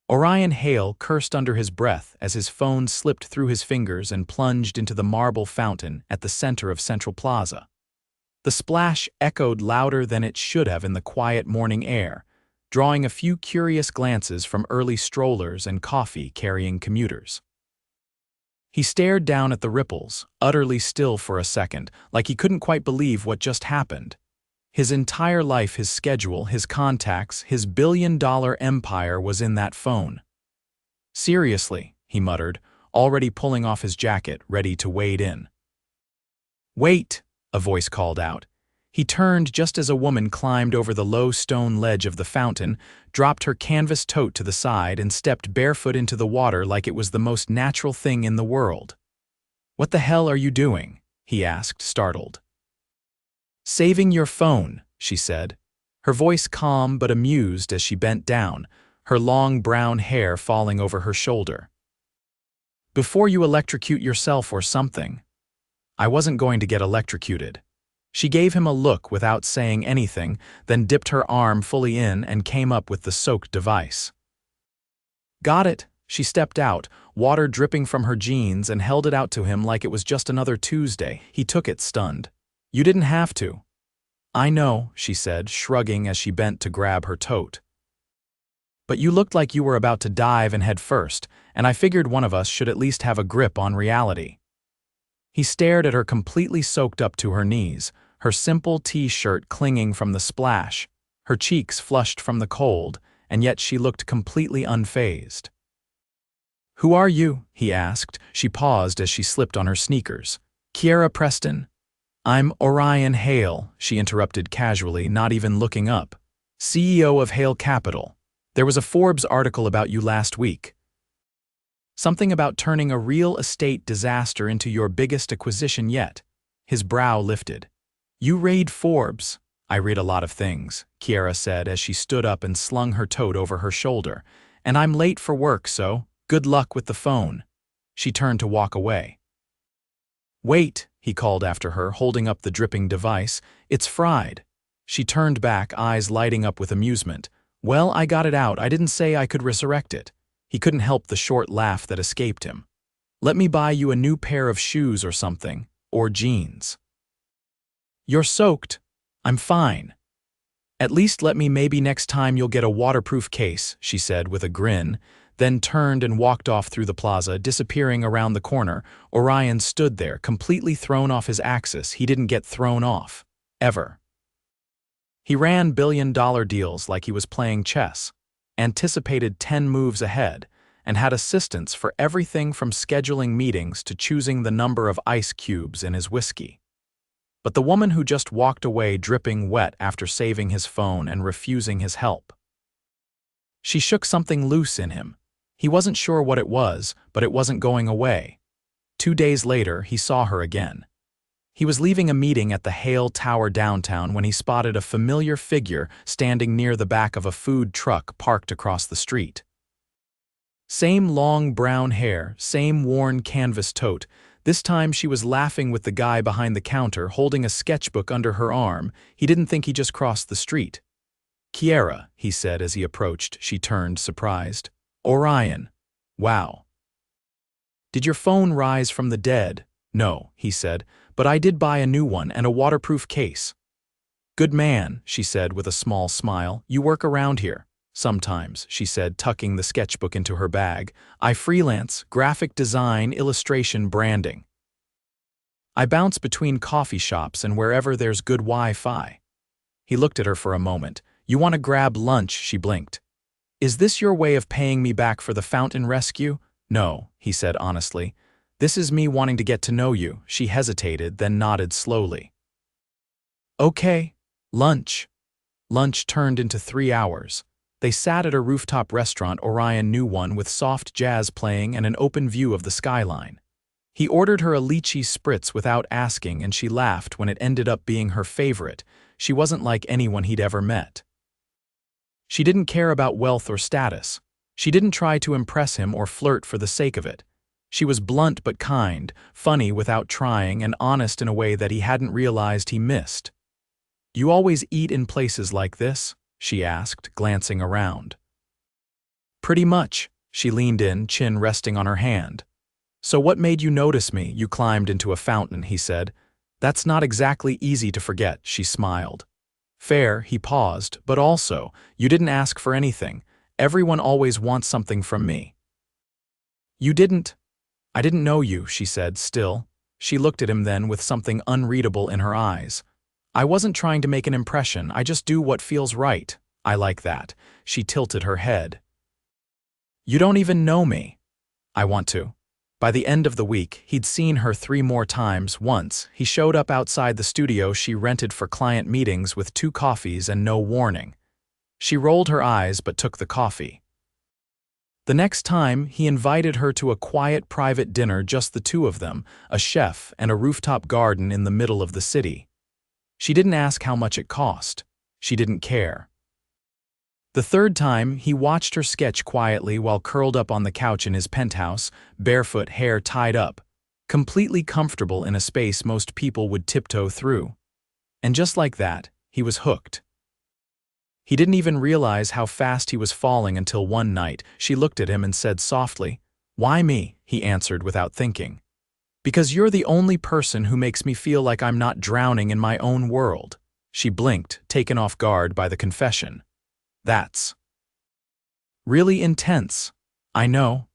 Orion Hale cursed under his breath as his phone slipped through his fingers and plunged into the marble fountain at the center of Central Plaza. The splash echoed louder than it should have in the quiet morning air, drawing a few curious glances from early strollers and coffee-carrying commuters. He stared down at the ripples, utterly still for a second, like he couldn't quite believe what just happened. His entire life, his schedule, his contacts, his billion-dollar empire was in that phone. "Seriously," he muttered, already pulling off his jacket, ready to wade in. "Wait!" a voice called out. He turned just as a woman climbed over the low stone ledge of the fountain, dropped her canvas tote to the side, and stepped barefoot into the water like it was the most natural thing in the world. "What the hell are you doing?" he asked, startled. "Saving your phone," she said, her voice calm but amused as she bent down, her long brown hair falling over her shoulder. "Before you electrocute yourself or something." "I wasn't going to get electrocuted." She gave him a look without saying anything, then dipped her arm fully in and came up with the soaked device. "Got it." She stepped out, water dripping from her jeans, and held it out to him like it was just another Tuesday. He took it, stunned. "You didn't have to." "I know," she said, shrugging as she bent to grab her tote. "But you looked like you were about to dive and head first, and I figured one of us should at least have a grip on reality." He stared at her, completely soaked up to her knees, her simple t-shirt clinging from the splash, her cheeks flushed from the cold, and yet she looked completely unfazed. "Who are you?" he asked. She paused as she slipped on her sneakers. "Kiera Preston." "I'm Orion Hale," she interrupted casually, not even looking up. "CEO of Hale Capital. There was a Forbes article about you last week. Something about turning a real estate disaster into your biggest acquisition yet." His brow lifted. "You read Forbes?" "I read a lot of things," Kiera said as she stood up and slung her tote over her shoulder. "And I'm late for work, so good luck with the phone." She turned to walk away. "Wait," he called after her, holding up the dripping device. "It's fried." She turned back, eyes lighting up with amusement. "Well, I got it out. I didn't say I could resurrect it." He couldn't help the short laugh that escaped him. "Let me buy you a new pair of shoes or something, or jeans." "You're soaked." "I'm fine." "At least let me, maybe next time you'll get a waterproof case," she said with a grin, then turned and walked off through the plaza, disappearing around the corner. Orion stood there, completely thrown off his axis. He didn't get thrown off. Ever. He ran billion-dollar deals like he was playing chess, anticipated 10 moves ahead, and had assistants for everything from scheduling meetings to choosing the number of ice cubes in his whiskey. But the woman who just walked away dripping wet after saving his phone and refusing his help. She shook something loose in him. He wasn't sure what it was, but it wasn't going away. 2 days later, he saw her again. He was leaving a meeting at the Hale Tower downtown when he spotted a familiar figure standing near the back of a food truck parked across the street. Same long brown hair, same worn canvas tote. This time she was laughing with the guy behind the counter, holding a sketchbook under her arm. He didn't think he just crossed the street. "Kiera," he said as he approached. She turned, surprised. "Orion. Wow. Did your phone rise from the dead?" "No," he said, "but I did buy a new one and a waterproof case." "Good man," she said with a small smile. "You work around here?" "Sometimes," she said, tucking the sketchbook into her bag. "I freelance, graphic design, illustration, branding. I bounce between coffee shops and wherever there's good Wi-Fi." He looked at her for a moment. "You want to grab lunch?" She blinked. "Is this your way of paying me back for the fountain rescue?" "No," he said honestly. "This is me wanting to get to know you." She hesitated, then nodded slowly. "Okay, lunch." Lunch turned into 3 hours. They sat at a rooftop restaurant. Orion knew one with soft jazz playing and an open view of the skyline. He ordered her a lychee spritz without asking, and she laughed when it ended up being her favorite. She wasn't like anyone he'd ever met. She didn't care about wealth or status. She didn't try to impress him or flirt for the sake of it. She was blunt but kind, funny without trying, and honest in a way that he hadn't realized he missed. "You always eat in places like this?" she asked, glancing around. Pretty much. She leaned in, chin resting on her hand. So what made you notice me? You climbed into a fountain, he said. That's not exactly easy to forget, she smiled. Fair, he paused, but also, you didn't ask for anything. Everyone always wants something from me. You didn't. I didn't know you, she said, still. She looked at him then with something unreadable in her eyes. I wasn't trying to make an impression, I just do what feels right. I like that. She tilted her head. You don't even know me. I want to. By the end of the week, he'd seen her 3 more times. Once, he showed up outside the studio she rented for client meetings with 2 coffees and no warning. She rolled her eyes but took the coffee. The next time, he invited her to a quiet private dinner, just the 2 of them, a chef and a rooftop garden in the middle of the city. She didn't ask how much it cost. She didn't care. The 3rd time, he watched her sketch quietly while curled up on the couch in his penthouse, barefoot, hair tied up, completely comfortable in a space most people would tiptoe through. And just like that, he was hooked. He didn't even realize how fast he was falling until one night she looked at him and said softly, "Why me?" He answered without thinking. "Because you're the only person who makes me feel like I'm not drowning in my own world." She blinked, taken off guard by the confession. That's really intense. I know.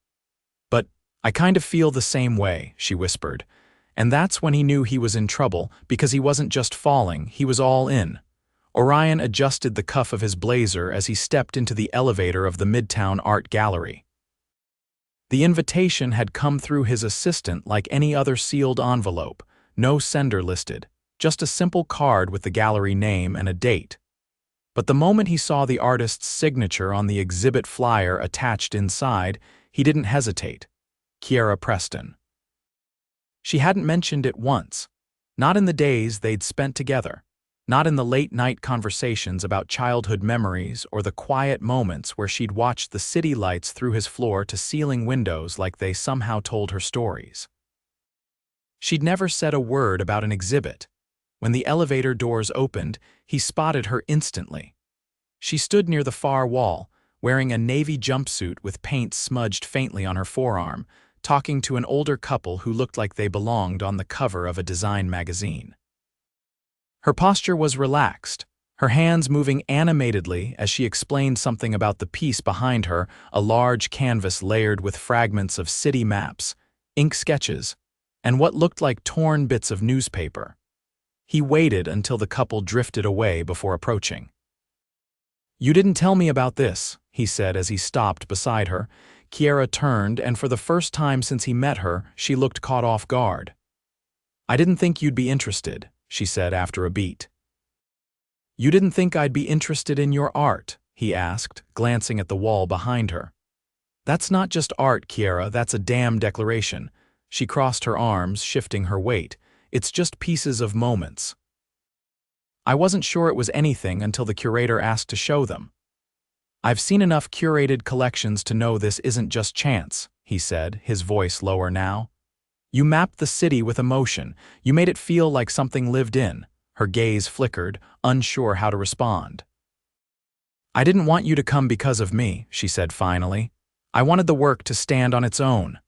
But I kind of feel the same way, she whispered. And that's when he knew he was in trouble, because he wasn't just falling, he was all in. Orion adjusted the cuff of his blazer as he stepped into the elevator of the Midtown Art Gallery. The invitation had come through his assistant like any other sealed envelope, no sender listed, just a simple card with the gallery name and a date. But the moment he saw the artist's signature on the exhibit flyer attached inside, he didn't hesitate. Kiera Preston. She hadn't mentioned it once, not in the days they'd spent together, not in the late-night conversations about childhood memories or the quiet moments where she'd watched the city lights through his floor-to-ceiling windows like they somehow told her stories. She'd never said a word about an exhibit. When the elevator doors opened, he spotted her instantly. She stood near the far wall, wearing a navy jumpsuit with paint smudged faintly on her forearm, talking to an older couple who looked like they belonged on the cover of a design magazine. Her posture was relaxed, her hands moving animatedly as she explained something about the piece behind her, a large canvas layered with fragments of city maps, ink sketches, and what looked like torn bits of newspaper. He waited until the couple drifted away before approaching. "You didn't tell me about this," he said as he stopped beside her. Kiera turned, and for the first time since he met her, she looked caught off guard. "I didn't think you'd be interested," she said after a beat. "You didn't think I'd be interested in your art?" he asked, glancing at the wall behind her. "That's not just art, Kiera, that's a damn declaration." She crossed her arms, shifting her weight. "It's just pieces of moments." "I wasn't sure it was anything until the curator asked to show them." "I've seen enough curated collections to know this isn't just chance," he said, his voice lower now. "You mapped the city with emotion. You made it feel like something lived in." Her gaze flickered, unsure how to respond. "I didn't want you to come because of me," she said finally. "I wanted the work to stand on its own."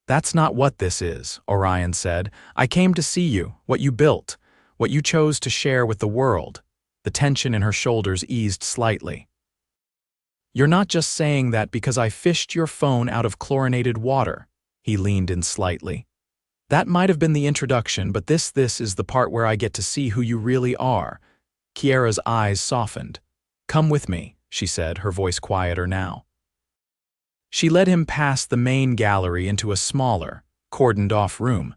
"That's not what this is," Orion said. "I came to see you, what you built, what you chose to share with the world." The tension in her shoulders eased slightly. "You're not just saying that because I fished your phone out of chlorinated water." He leaned in slightly. "That might have been the introduction, but this is the part where I get to see who you really are." Kiera's eyes softened. "Come with me," she said, her voice quieter now. She led him past the main gallery into a smaller, cordoned-off room.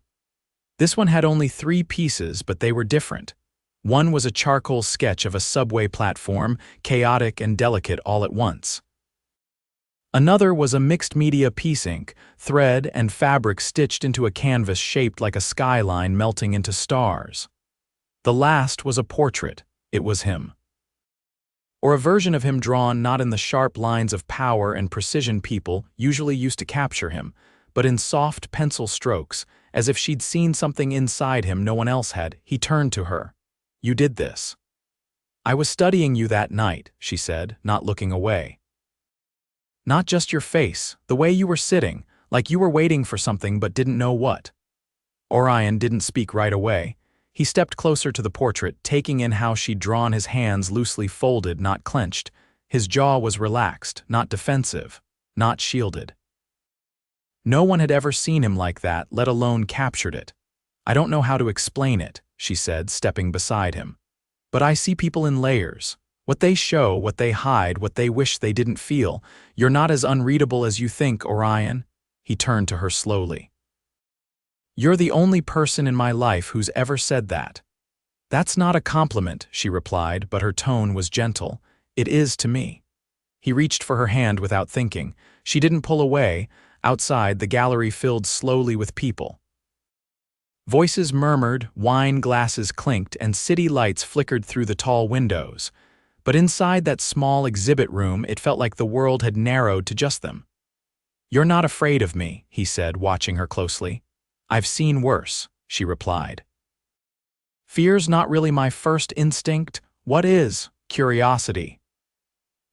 This one had only 3 pieces, but they were different. One was a charcoal sketch of a subway platform, chaotic and delicate all at once. Another was a mixed-media piece, ink, thread, and fabric stitched into a canvas shaped like a skyline melting into stars. The last was a portrait. It was him. Or a version of him drawn not in the sharp lines of power and precision people usually used to capture him, but in soft pencil strokes, as if she'd seen something inside him no one else had. He turned to her. "You did this." "I was studying you that night," she said, not looking away. Not just your face, the way you were sitting, like you were waiting for something but didn't know what. Orion didn't speak right away. He stepped closer to the portrait, taking in how she'd drawn his hands loosely folded, not clenched. His jaw was relaxed, not defensive, not shielded. No one had ever seen him like that, let alone captured it. I don't know how to explain it, she said, stepping beside him. But I see people in layers. What they show, what they hide, what they wish they didn't feel. You're not as unreadable as you think, Orion. He turned to her slowly. You're the only person in my life who's ever said that. That's not a compliment, she replied, but her tone was gentle. It is to me. He reached for her hand without thinking. She didn't pull away. Outside, the gallery filled slowly with people. Voices murmured, wine glasses clinked, and city lights flickered through the tall windows. But inside that small exhibit room, it felt like the world had narrowed to just them. You're not afraid of me, he said, watching her closely. I've seen worse, she replied. Fear's not really my first instinct. What is? Curiosity.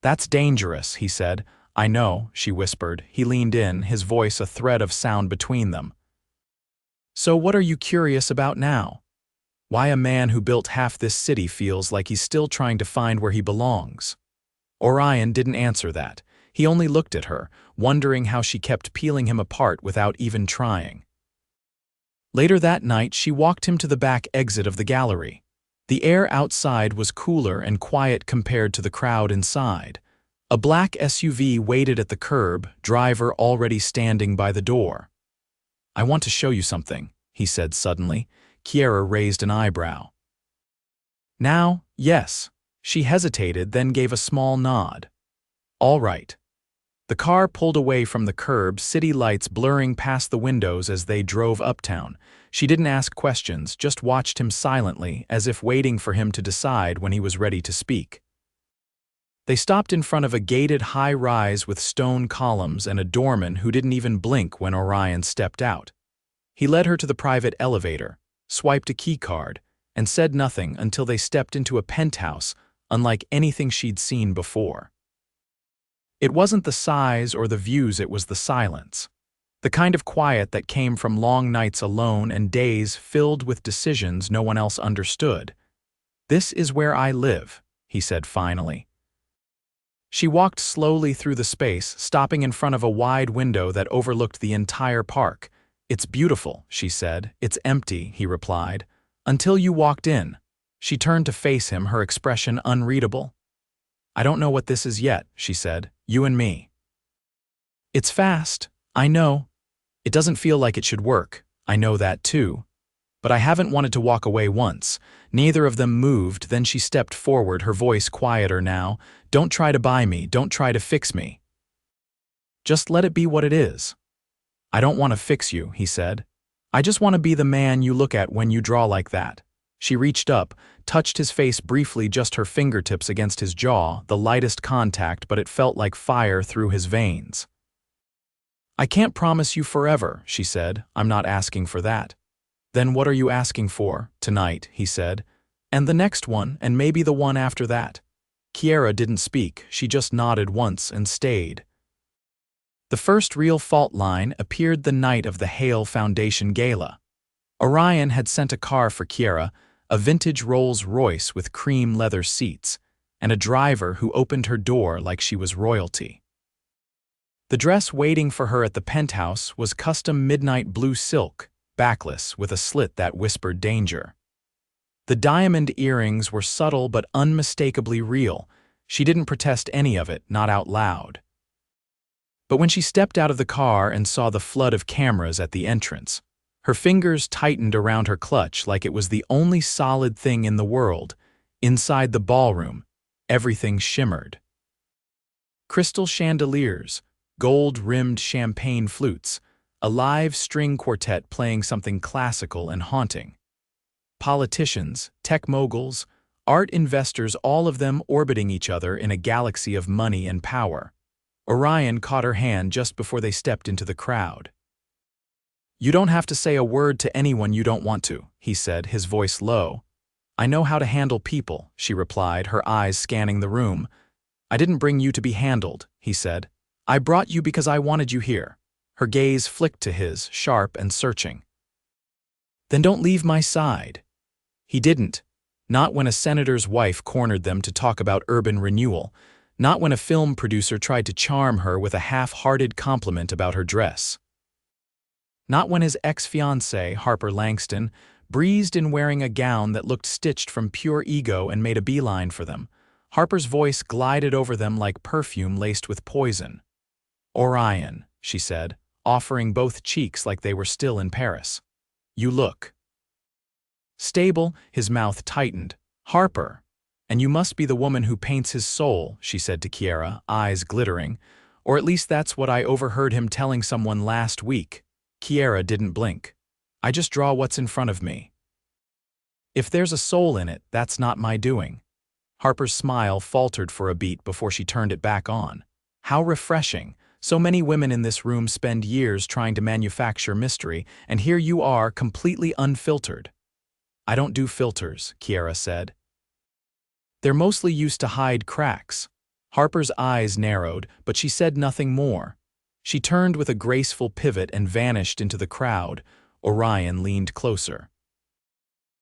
That's dangerous, he said. I know, she whispered. He leaned in, his voice a thread of sound between them. So what are you curious about now? Why a man who built half this city feels like he's still trying to find where he belongs? Orion didn't answer that. He only looked at her, wondering how she kept peeling him apart without even trying. Later that night, she walked him to the back exit of the gallery. The air outside was cooler and quiet compared to the crowd inside. A black SUV waited at the curb, driver already standing by the door. I want to show you something, he said suddenly. Kiera raised an eyebrow. Now, yes. She hesitated, then gave a small nod. All right. The car pulled away from the curb, city lights blurring past the windows as they drove uptown. She didn't ask questions, just watched him silently, as if waiting for him to decide when he was ready to speak. They stopped in front of a gated high-rise with stone columns and a doorman who didn't even blink when Orion stepped out. He led her to the private elevator, swiped a keycard, and said nothing until they stepped into a penthouse unlike anything she'd seen before. It wasn't the size or the views, it was the silence. The kind of quiet that came from long nights alone and days filled with decisions no one else understood. This is where I live, he said finally. She walked slowly through the space, stopping in front of a wide window that overlooked the entire park. It's beautiful, she said. It's empty, he replied. Until you walked in. She turned to face him, her expression unreadable. I don't know what this is yet, she said. You and me. It's fast, I know. It doesn't feel like it should work, I know that too. But I haven't wanted to walk away once. Neither of them moved, then she stepped forward, her voice quieter now. Don't try to buy me, don't try to fix me. Just let it be what it is. I don't want to fix you, he said. I just want to be the man you look at when you draw like that. She reached up, touched his face briefly, just her fingertips against his jaw, the lightest contact, but it felt like fire through his veins. I can't promise you forever, she said. I'm not asking for that. Then what are you asking for? Tonight, he said. And the next one, and maybe the one after that. Kiera didn't speak, she just nodded once and stayed. The first real fault line appeared the night of the Hale Foundation Gala. Orion had sent a car for Kiera, a vintage Rolls-Royce with cream leather seats, and a driver who opened her door like she was royalty. The dress waiting for her at the penthouse was custom midnight blue silk, backless with a slit that whispered danger. The diamond earrings were subtle but unmistakably real. She didn't protest any of it, not out loud. But when she stepped out of the car and saw the flood of cameras at the entrance, her fingers tightened around her clutch like it was the only solid thing in the world. Inside the ballroom, everything shimmered. Crystal chandeliers, gold-rimmed champagne flutes, a live string quartet playing something classical and haunting. Politicians, tech moguls, art investors, all of them orbiting each other in a galaxy of money and power. Orion caught her hand just before they stepped into the crowd. You don't have to say a word to anyone you don't want to, he said, his voice low. I know how to handle people, she replied, her eyes scanning the room. I didn't bring you to be handled, he said. I brought you because I wanted you here. Her gaze flicked to his, sharp and searching. Then don't leave my side. He didn't. Not when a senator's wife cornered them to talk about urban renewal. Not when a film producer tried to charm her with a half-hearted compliment about her dress. Not when his ex-fiancée, Harper Langston, breezed in wearing a gown that looked stitched from pure ego and made a beeline for them. Harper's voice glided over them like perfume laced with poison. Orion, she said, offering both cheeks like they were still in Paris. You look stable. His mouth tightened. Harper. And you must be the woman who paints his soul, she said to Kiera, eyes glittering. Or at least that's what I overheard him telling someone last week. Kiera didn't blink. I just draw what's in front of me. If there's a soul in it, that's not my doing. Harper's smile faltered for a beat before she turned it back on. How refreshing. So many women in this room spend years trying to manufacture mystery, and here you are, completely unfiltered. I don't do filters, Kiera said. They're mostly used to hide cracks. Harper's eyes narrowed, but she said nothing more. She turned with a graceful pivot and vanished into the crowd. Orion leaned closer.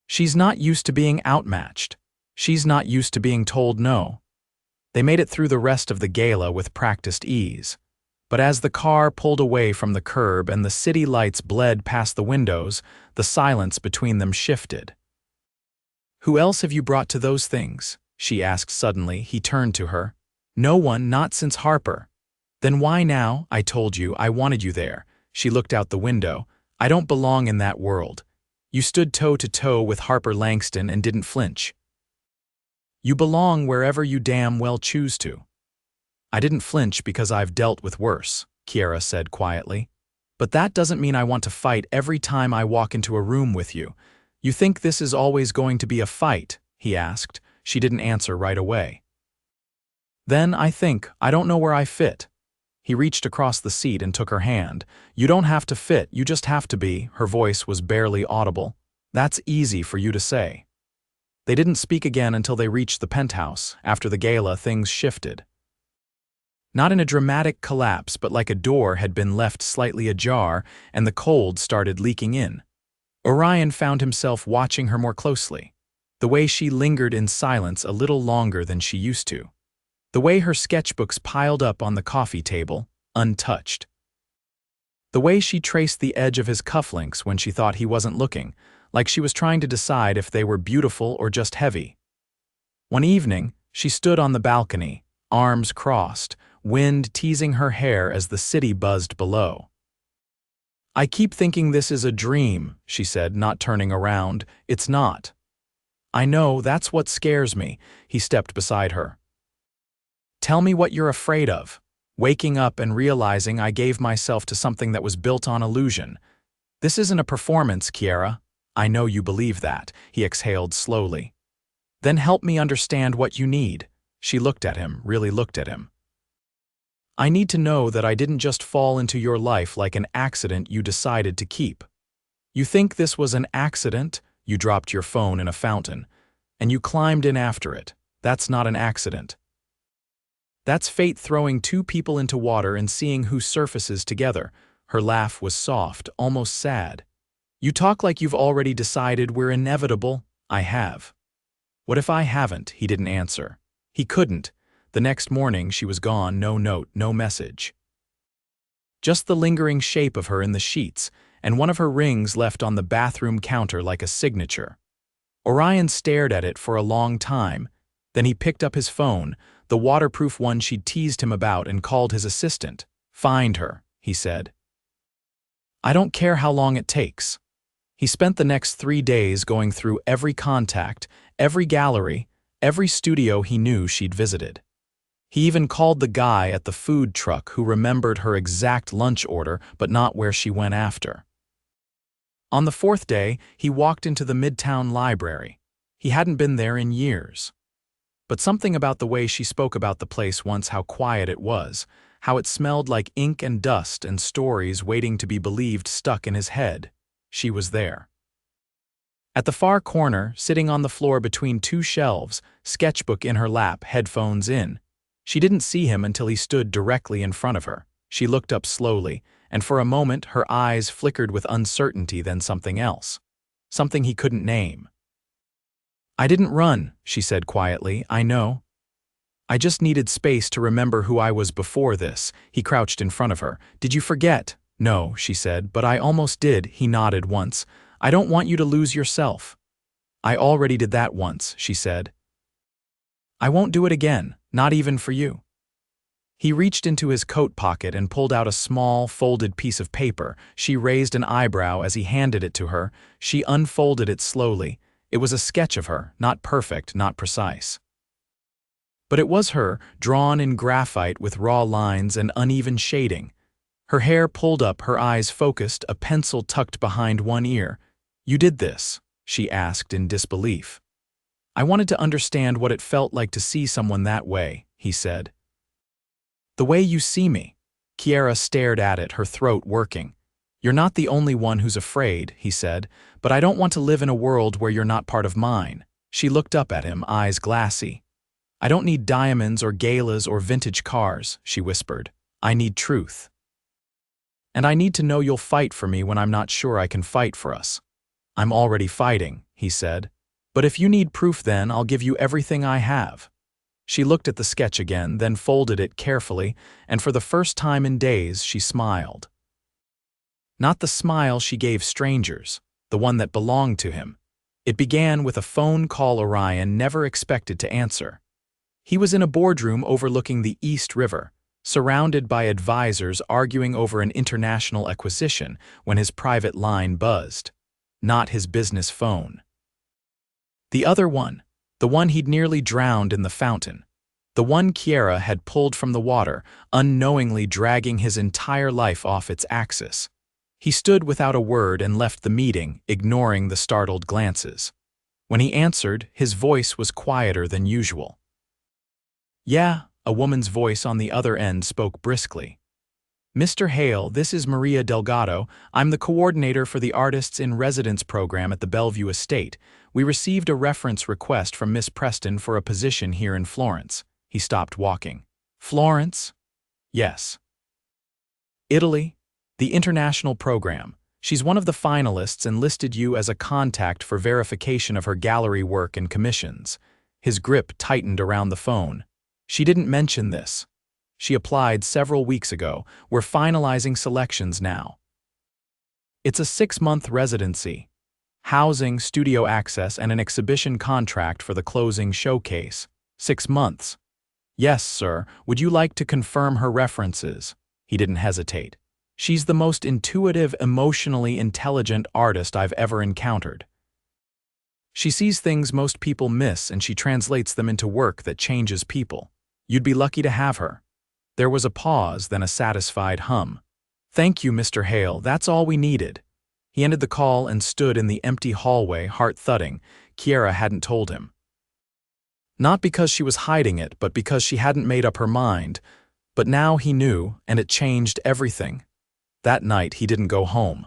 She's not used to being outmatched. She's not used to being told no. They made it through the rest of the gala with practiced ease. But as the car pulled away from the curb and the city lights bled past the windows, the silence between them shifted. Who else have you brought to those things? She asked suddenly. He turned to her. No one, not since Harper. Then why now? I told you, I wanted you there. She looked out the window. I don't belong in that world. You stood toe to toe with Harper Langston and didn't flinch. You belong wherever you damn well choose to. I didn't flinch because I've dealt with worse, Kiera said quietly. But that doesn't mean I want to fight every time I walk into a room with you. You think this is always going to be a fight? He asked. She didn't answer right away. Then I don't know where I fit. He reached across the seat and took her hand. You don't have to fit, you just have to be. Her voice was barely audible. That's easy for you to say. They didn't speak again until they reached the penthouse. After the gala, things shifted. Not in a dramatic collapse, but like a door had been left slightly ajar and the cold started leaking in. Orion found himself watching her more closely. The way she lingered in silence a little longer than she used to. The way her sketchbooks piled up on the coffee table, untouched. The way she traced the edge of his cufflinks when she thought he wasn't looking, like she was trying to decide if they were beautiful or just heavy. One evening, she stood on the balcony, arms crossed, wind teasing her hair as the city buzzed below. I keep thinking this is a dream, she said, not turning around. It's not. I know, that's what scares me. He stepped beside her. Tell me what you're afraid of. Waking up and realizing I gave myself to something that was built on illusion. This isn't a performance, Kiera. I know you believe that, he exhaled slowly. Then help me understand what you need. She looked at him, really looked at him. I need to know that I didn't just fall into your life like an accident you decided to keep. You think this was an accident? You dropped your phone in a fountain, and you climbed in after it. That's not an accident. That's fate throwing two people into water and seeing who surfaces together. Her laugh was soft, almost sad. You talk like you've already decided we're inevitable. I have. What if I haven't? He didn't answer. He couldn't. The next morning she was gone, no note, no message. Just the lingering shape of her in the sheets, and one of her rings left on the bathroom counter like a signature. Orion stared at it for a long time. Then he picked up his phone, the waterproof one she'd teased him about, and called his assistant. Find her, he said. I don't care how long it takes. He spent the next 3 days going through every contact, every gallery, every studio he knew she'd visited. He even called the guy at the food truck who remembered her exact lunch order but not where she went after. On the 4th day, he walked into the Midtown Library. He hadn't been there in years. But something about the way she spoke about the place once, how quiet it was, how it smelled like ink and dust and stories waiting to be believed stuck in his head. She was there. At the far corner, sitting on the floor between 2 shelves, sketchbook in her lap, headphones in, She didn't see him until he stood directly in front of her. She looked up slowly, and for a moment her eyes flickered with uncertainty, then something else. Something he couldn't name. "I didn't run," she said quietly. "I know. I just needed space to remember who I was before this." He crouched in front of her. "Did you forget?" "No," she said, "but I almost did." He nodded once. "I don't want you to lose yourself." "I already did that once," she said. "I won't do it again, not even for you." He reached into his coat pocket and pulled out a small, folded piece of paper. She raised an eyebrow as he handed it to her. She unfolded it slowly. It was a sketch of her, not perfect, not precise. But it was her, drawn in graphite with raw lines and uneven shading. Her hair pulled up, her eyes focused, a pencil tucked behind one ear. "You did this?" she asked in disbelief. "I wanted to understand what it felt like to see someone that way," he said. "The way you see me." Kiera stared at it, her throat working. "You're not the only one who's afraid," he said, "but I don't want to live in a world where you're not part of mine." She looked up at him, eyes glassy. "I don't need diamonds or galas or vintage cars," she whispered. "I need truth. And I need to know you'll fight for me when I'm not sure I can fight for us." "I'm already fighting," he said. "But if you need proof, then I'll give you everything I have." She looked at the sketch again, then folded it carefully, and for the first time in days she smiled. Not the smile she gave strangers, the one that belonged to him. It began with a phone call Orion never expected to answer. He was in a boardroom overlooking the East River, surrounded by advisors arguing over an international acquisition, when his private line buzzed. Not his business phone. The other one, the one he'd nearly drowned in the fountain. The one Kiera had pulled from the water, unknowingly dragging his entire life off its axis. He stood without a word and left the meeting, ignoring the startled glances. When he answered, his voice was quieter than usual. "Yeah," a woman's voice on the other end spoke briskly. "Mr. Hale, this is Maria Delgado. I'm the coordinator for the Artists in Residence program at the Bellevue Estate. We received a reference request from Miss Preston for a position here in Florence." He stopped walking. "Florence?" "Yes." "Italy? The international program. She's one of the finalists and listed you as a contact for verification of her gallery work and commissions." His grip tightened around the phone. "She didn't mention this. She applied several weeks ago. We're finalizing selections now. It's a 6-month residency. Housing, studio access, and an exhibition contract for the closing showcase. 6 months. Yes, sir. Would you like to confirm her references?" He didn't hesitate. "She's the most intuitive, emotionally intelligent artist I've ever encountered. She sees things most people miss and she translates them into work that changes people. You'd be lucky to have her." There was a pause, then a satisfied hum. "Thank you, Mr. Hale. That's all we needed." He ended the call and stood in the empty hallway, heart thudding. Kiera hadn't told him. Not because she was hiding it, but because she hadn't made up her mind. But now he knew, and it changed everything. That night he didn't go home.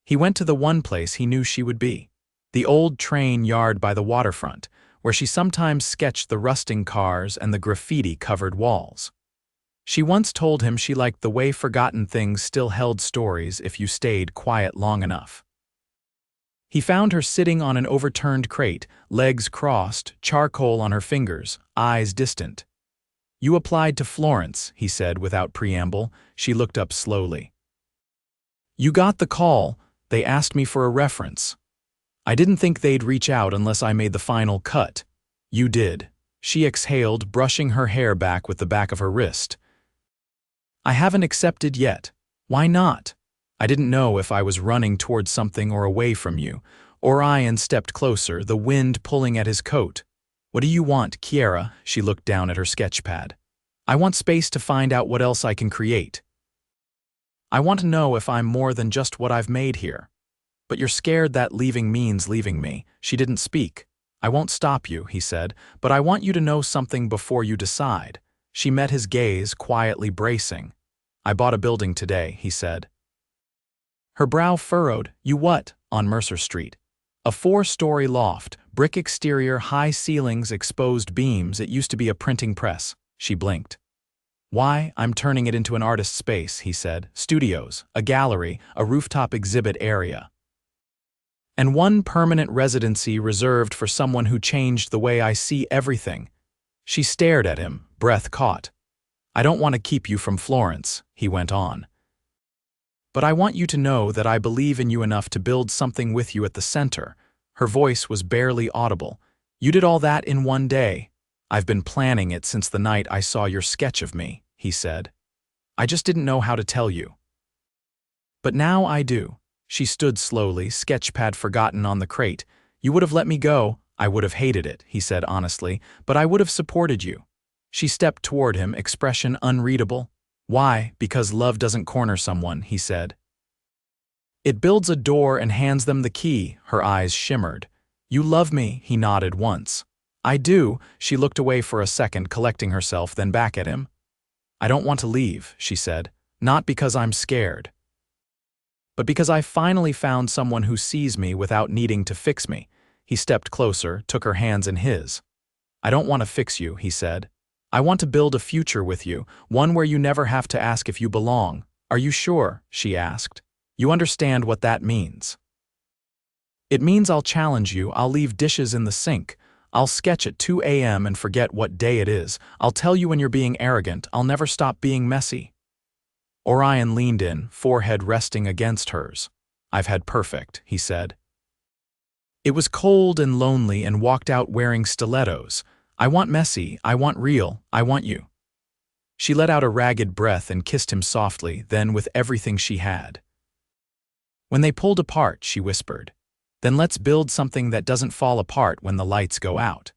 He went to the one place he knew she would be. The old train yard by the waterfront, where she sometimes sketched the rusting cars and the graffiti-covered walls. She once told him she liked the way forgotten things still held stories if you stayed quiet long enough. He found her sitting on an overturned crate, legs crossed, charcoal on her fingers, eyes distant. "You applied to Florence," he said without preamble. She looked up slowly. "You got the call. They asked me for a reference. I didn't think they'd reach out unless I made the final cut. You did." She exhaled, brushing her hair back with the back of her wrist. "I haven't accepted yet." "Why not?" "I didn't know if I was running towards something or away from you." Orion stepped closer, the wind pulling at his coat. "What do you want, Kiera?" She looked down at her sketchpad. "I want space to find out what else I can create. I want to know if I'm more than just what I've made here. But you're scared that leaving means leaving me." She didn't speak. "I won't stop you," he said, "but I want you to know something before you decide." She met his gaze, quietly bracing. "I bought a building today," he said. Her brow furrowed. "You what?" "On Mercer Street. A 4-story loft, brick exterior, high ceilings, exposed beams. It used to be a printing press." She blinked. Why, I'm turning it into an artist space, he said. Studios, a gallery, a rooftop exhibit area. And one permanent residency reserved for someone who changed the way I see everything. She stared at him, breath caught. I don't want to keep you from Florence, he went on. But I want you to know that I believe in you enough to build something with you at the center. Her voice was barely audible. You did all that in one day. I've been planning it since the night I saw your sketch of me, he said. I just didn't know how to tell you. But now I do. She stood slowly, sketchpad forgotten on the crate. You would have let me go. I would have hated it, he said honestly, but I would have supported you. She stepped toward him, expression unreadable. Why? Because love doesn't corner someone, he said. It builds a door and hands them the key, her eyes shimmered. You love me, he nodded once. I do. She looked away for a second, collecting herself, then back at him. I don't want to leave, she said, not because I'm scared, but because I finally found someone who sees me without needing to fix me. He stepped closer, took her hands in his. I don't want to fix you, he said. I want to build a future with you, one where you never have to ask if you belong. Are you sure? She asked. You understand what that means. It means I'll challenge you, I'll leave dishes in the sink. I'll sketch at 2 a.m. and forget what day it is. I'll tell you when you're being arrogant. I'll never stop being messy. Orion leaned in, forehead resting against hers. I've had perfect, he said. It was cold and lonely and walked out wearing stilettos. I want messy, I want real, I want you. She let out a ragged breath and kissed him softly, then with everything she had. When they pulled apart, she whispered, then let's build something that doesn't fall apart when the lights go out.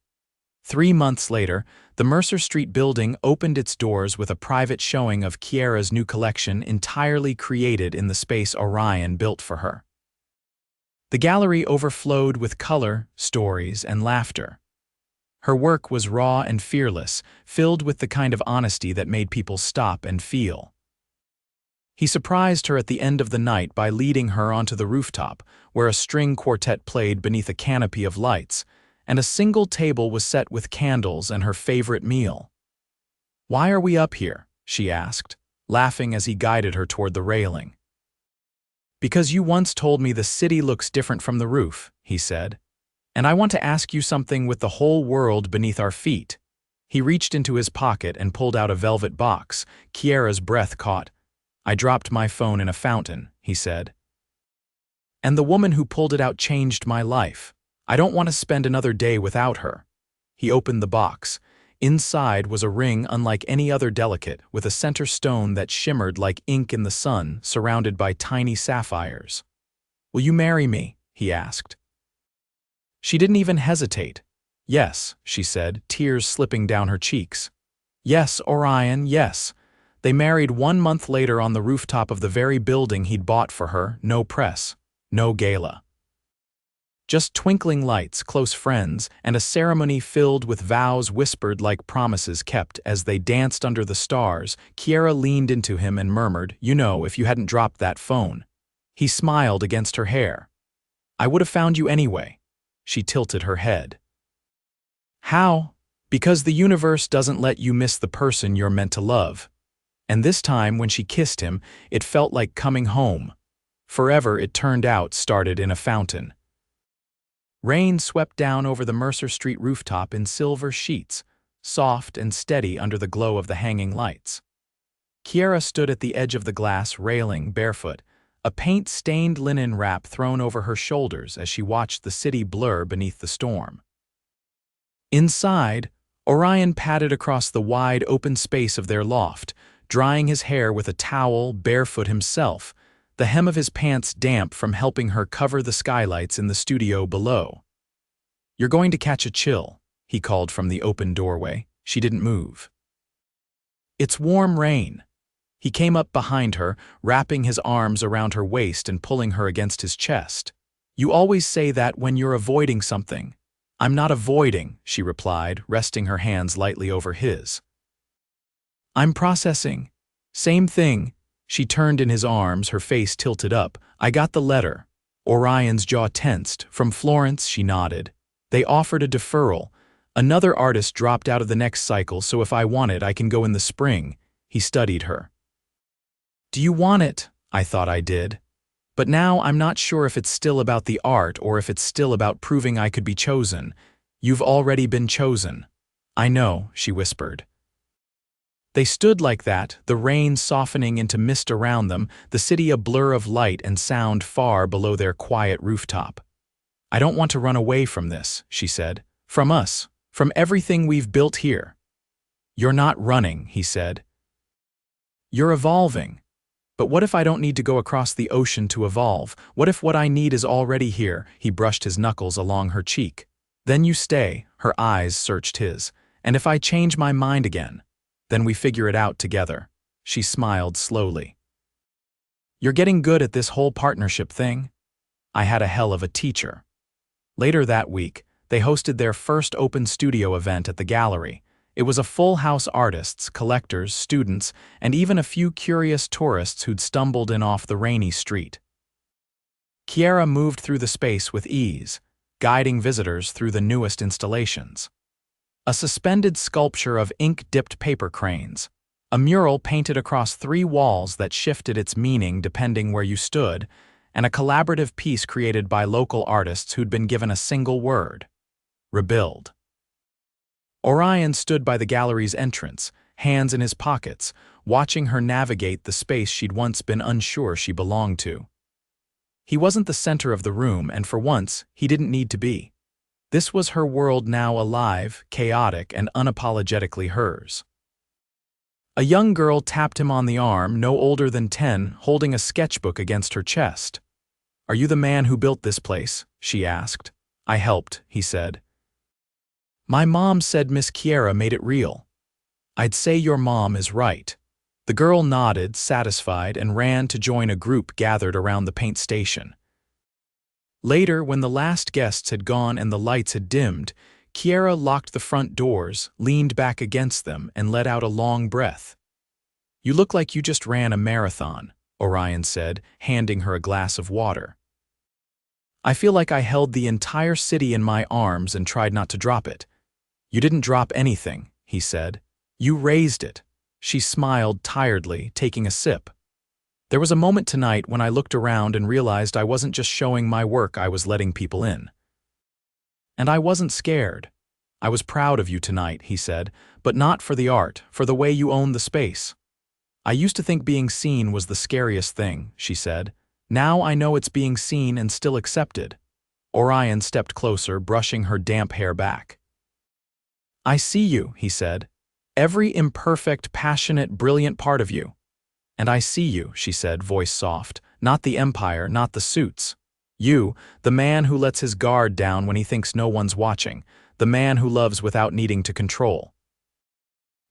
3 months later, the Mercer Street building opened its doors with a private showing of Kiera's new collection entirely created in the space Orion built for her. The gallery overflowed with color, stories, and laughter. Her work was raw and fearless, filled with the kind of honesty that made people stop and feel. He surprised her at the end of the night by leading her onto the rooftop, where a string quartet played beneath a canopy of lights, and a single table was set with candles and her favorite meal. Why are we up here? She asked, laughing as he guided her toward the railing. Because you once told me the city looks different from the roof, he said. And I want to ask you something with the whole world beneath our feet. He reached into his pocket and pulled out a velvet box. Kiera's breath caught. I dropped my phone in a fountain, he said. And the woman who pulled it out changed my life. I don't want to spend another day without her. He opened the box. Inside was a ring unlike any other delicate, with a center stone that shimmered like ink in the sun, surrounded by tiny sapphires. Will you marry me? He asked. She didn't even hesitate. Yes, she said, tears slipping down her cheeks. Yes, Orion, yes. They married 1 month later on the rooftop of the very building he'd bought for her, no press, no gala. Just twinkling lights, close friends, and a ceremony filled with vows whispered like promises kept as they danced under the stars. Kiera leaned into him and murmured, you know, if you hadn't dropped that phone. He smiled against her hair. I would have found you anyway. She tilted her head. How? Because the universe doesn't let you miss the person you're meant to love. And this time, when she kissed him, it felt like coming home. Forever, it turned out, started in a fountain. Rain swept down over the Mercer Street rooftop in silver sheets, soft and steady under the glow of the hanging lights. Kiera stood at the edge of the glass railing, barefoot, a paint-stained linen wrap thrown over her shoulders as she watched the city blur beneath the storm. Inside, Orion padded across the wide open space of their loft, drying his hair with a towel, barefoot himself, the hem of his pants damp from helping her cover the skylights in the studio below. You're going to catch a chill, he called from the open doorway. She didn't move. It's warm rain. He came up behind her, wrapping his arms around her waist and pulling her against his chest. You always say that when you're avoiding something. I'm not avoiding, she replied, resting her hands lightly over his. I'm processing. Same thing. She turned in his arms, her face tilted up. I got the letter. Orion's jaw tensed. From Florence, she nodded. They offered a deferral, Another artist dropped out of the next cycle, so if I want it, I can go in the spring. He studied her. Do you want it? I thought I did. But now I'm not sure if it's still about the art or if it's still about proving I could be chosen. You've already been chosen. I know, she whispered. They stood like that, the rain softening into mist around them, the city a blur of light and sound far below their quiet rooftop. I don't want to run away from this, she said. From us, from everything we've built here. You're not running, he said. You're evolving. But what if I don't need to go across the ocean to evolve? What if what I need is already here? He brushed his knuckles along her cheek. Then you stay, her eyes searched his. And if I change my mind again, then we figure it out together. She smiled slowly. You're getting good at this whole partnership thing. I had a hell of a teacher. Later that week, they hosted their first open studio event at the gallery. It was a full house artists, collectors, students, and even a few curious tourists who'd stumbled in off the rainy street. Kiera moved through the space with ease, guiding visitors through the newest installations. A suspended sculpture of ink-dipped paper cranes, a mural painted across 3 walls that shifted its meaning depending where you stood, and a collaborative piece created by local artists who'd been given a single word: rebuild. Orion stood by the gallery's entrance, hands in his pockets, watching her navigate the space she'd once been unsure she belonged to. He wasn't the center of the room, and for once, he didn't need to be. This was her world now, alive, chaotic, and unapologetically hers. A young girl tapped him on the arm, no older than 10, holding a sketchbook against her chest. Are you the man who built this place? She asked. I helped, he said. My mom said Miss Kiera made it real. I'd say your mom is right. The girl nodded, satisfied, and ran to join a group gathered around the paint station. Later, when the last guests had gone and the lights had dimmed, Kiera locked the front doors, leaned back against them, and let out a long breath. You look like you just ran a marathon, Orion said, handing her a glass of water. I feel like I held the entire city in my arms and tried not to drop it. You didn't drop anything, he said. You raised it. She smiled tiredly, taking a sip. There was a moment tonight when I looked around and realized I wasn't just showing my work, I was letting people in. And I wasn't scared. I was proud of you tonight, he said, but not for the art, for the way you own the space. I used to think being seen was the scariest thing, she said. Now I know it's being seen and still accepted. Orion stepped closer, brushing her damp hair back. I see you, he said. Every imperfect, passionate, brilliant part of you. And I see you, she said, voice soft. Not the empire, not the suits. You, the man who lets his guard down when he thinks no one's watching. The man who loves without needing to control.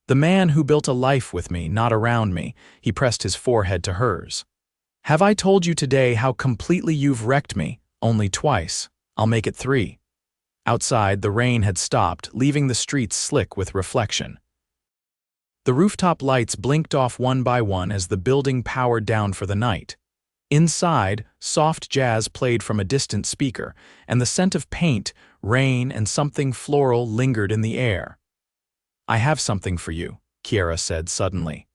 The man who built a life with me, not around me. He pressed his forehead to hers. Have I told you today how completely you've wrecked me? Only twice. I'll make it 3. Outside, the rain had stopped, leaving the streets slick with reflection. The rooftop lights blinked off one by one as the building powered down for the night. Inside, soft jazz played from a distant speaker, and the scent of paint, rain, and something floral lingered in the air. I have something for you, Kiera said suddenly.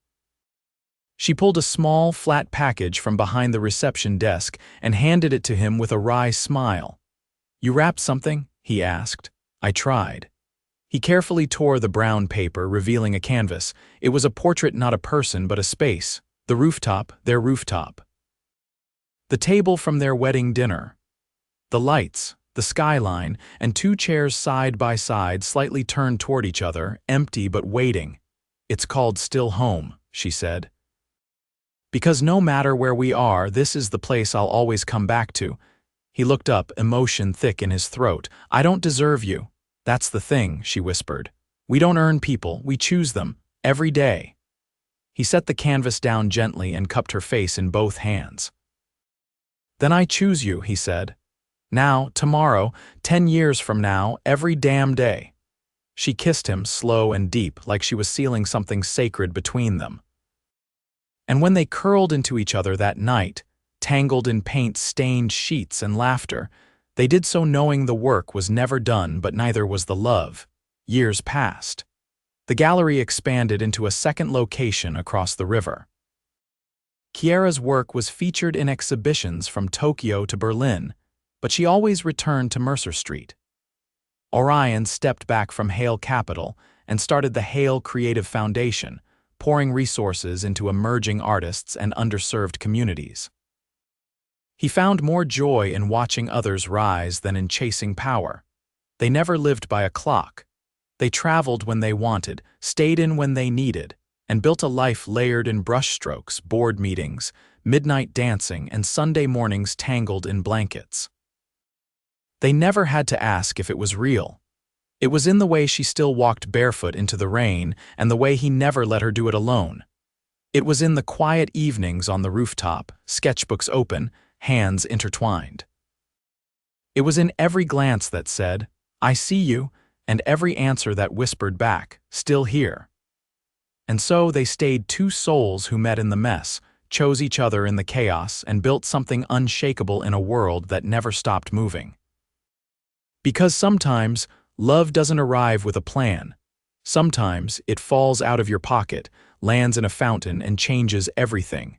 She pulled a small, flat package from behind the reception desk and handed it to him with a wry smile. You wrapped something? He asked. I tried. He carefully tore the brown paper, revealing a canvas. It was a portrait, not a person, but a space. The rooftop, their rooftop. The table from their wedding dinner. The lights, the skyline, and 2 chairs side by side, slightly turned toward each other, empty but waiting. It's called Still Home, she said. Because no matter where we are, this is the place I'll always come back to. He looked up, emotion thick in his throat. I don't deserve you. That's the thing, she whispered. We don't earn people, we choose them, every day. He set the canvas down gently and cupped her face in both hands. Then I choose you, he said. Now, tomorrow, 10 years from now, every damn day. She kissed him, slow and deep, like she was sealing something sacred between them. And when they curled into each other that night, tangled in paint-stained sheets and laughter, they did so knowing the work was never done, but neither was the love. Years passed. The gallery expanded into a second location across the river. Kiera's work was featured in exhibitions from Tokyo to Berlin, but she always returned to Mercer Street. Orion stepped back from Hale Capital and started the Hale Creative Foundation, pouring resources into emerging artists and underserved communities. He found more joy in watching others rise than in chasing power. They never lived by a clock. They traveled when they wanted, stayed in when they needed, and built a life layered in brushstrokes, board meetings, midnight dancing, and Sunday mornings tangled in blankets. They never had to ask if it was real. It was in the way she still walked barefoot into the rain and the way he never let her do it alone. It was in the quiet evenings on the rooftop, sketchbooks open, hands intertwined. It was in every glance that said, "I see you," and every answer that whispered back, "Still here." And so they stayed two souls who met in the mess, chose each other in the chaos, and built something unshakable in a world that never stopped moving. Because sometimes, love doesn't arrive with a plan. Sometimes it falls out of your pocket, lands in a fountain, and changes everything.